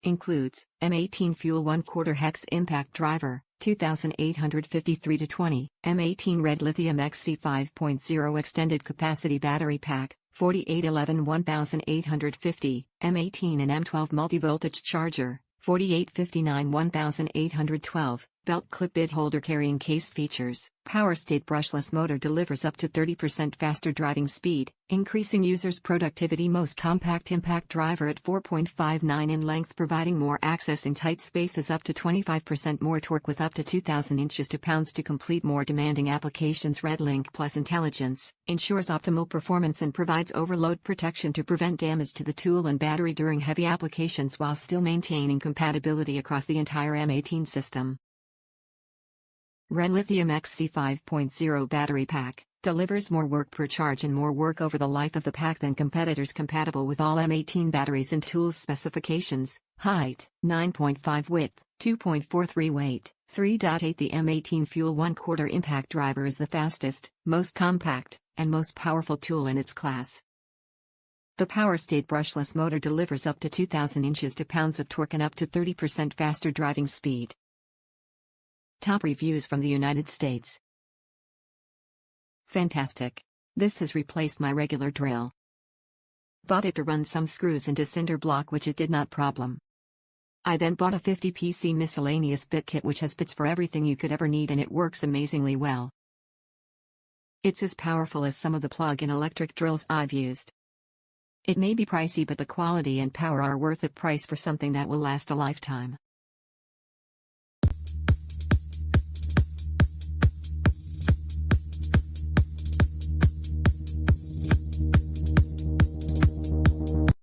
Includes M18 FUEL 1/4 Hex Impact Driver, 2853-20, M18 REDLITHIUM XC5.0 Extended Capacity Battery Pack, 4811-1850, M18 and M12 Multi-Voltage Charger, 4859-1812, Belt Clip Bid Holder Carrying Case Features. POWERSTATE Brushless Motor delivers up to 30% faster driving speed, increasing users' productivity. Most compact impact driver at 4.59 in length, providing more access in tight spaces, up to 25% more torque with up to 2000 inches to pounds to complete more demanding applications. REDLINK Plus Intelligence ensures optimal performance and provides overload protection to prevent damage to the tool and battery during heavy applications while still maintaining compatibility across the entire M18 system. REDLITHIUM XC5.0 Battery Pack delivers more work per charge and more work over the life of the pack than competitors. Compatible with all M18 batteries and tools specifications. Height 9.5, width 2.43, weight 3.8. The M18 FUEL 1/4 impact driver is the fastest, most compact, and most powerful tool in its class. The POWERSTATE brushless motor delivers up to 2000 inches to pounds of torque and up to 30% faster driving speed. Top reviews from the United States. Fantastic. This has replaced my regular drill. Bought it to run some screws into cinder block, which it did not problem. I then bought a 50 PC miscellaneous bit kit which has bits for everything you could ever need, and it works amazingly well. It's as powerful as some of the plug-in electric drills I've used. It may be pricey, but the quality and power are worth the price for something that will last a lifetime.